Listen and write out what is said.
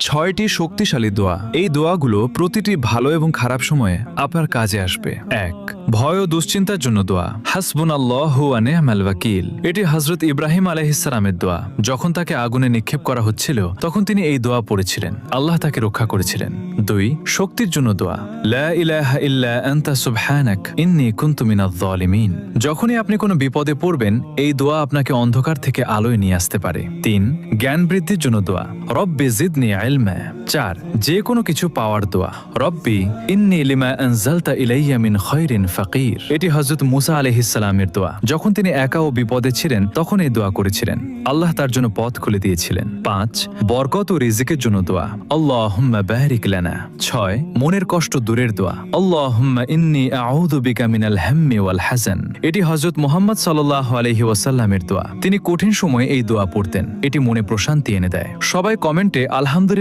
ছয়টি শক্তিশালী দোয়া। এই দোয়াগুলো প্রতিটি ভালো এবং খারাপ সময়ে আপনার কাজে আসবে। ১. ভয় ও দুশ্চিন্তার জন্য দোয়া। হাসবুনাল্লাহু ওয়া নি'মাল ওয়াকিল। এটি হযরত ইব্রাহিম আলাইহিস সালামের দোয়া। যখন তাকে আগুনে নিক্ষেপ করা হচ্ছিল তখন তিনি এই দোয়া পড়েছিলেন। আল্লাহ তাকে রক্ষা করেছিলেন। ২. শক্তির জন্য দোয়া। লা ইলাহা ইল্লা আনতা সুবহানাক ইন্নী কুনতু মিনাজ জালিমিন। যখনই আপনি কোনো বিপদে পড়বেন এই দোয়া আপনাকে অন্ধকার থেকে আলোয় নিয়ে আসতে পারে। ৩. জ্ঞান বৃদ্ধির জন্য দোয়া। রব্বি জিদনি ইলমা। ৪. যে কোনো কিছু পাওয়ার দোয়া। রব্বি ইন্নী লিমা আনজালতা ইলাইয়া মিন খায়রিন ফাকির। এটি হযরত মুসা আলাইহিস সালামের দোয়া। যখন তিনি একা ও বিপদে ছিলেন তখন এই দোয়া করেছিলেন। আল্লাহ তার জন্য পথ খুলে দিয়েছিলেন। ৫. বরকত ও রিজিকের জন্য দোয়া। আল্লাহুম্মা বারিক লানা। ৬. মনের কষ্ট দূরের দোয়া। আল্লাহুম্মা ইন্নী আউযু বিকা মিনাল হাম্মি ওয়াল হাযান। এটি হযরত মুহাম্মদ সাল্লাল্লাহু আলাইহি ওয়াসাল্লামের দোয়া। তিনি কঠিন সময়ে এই দোয়া পড়তেন। এটি মনে প্রশান্তি এনে দেয়। সবাই কমেন্টে আলহামদুলিল্লাহ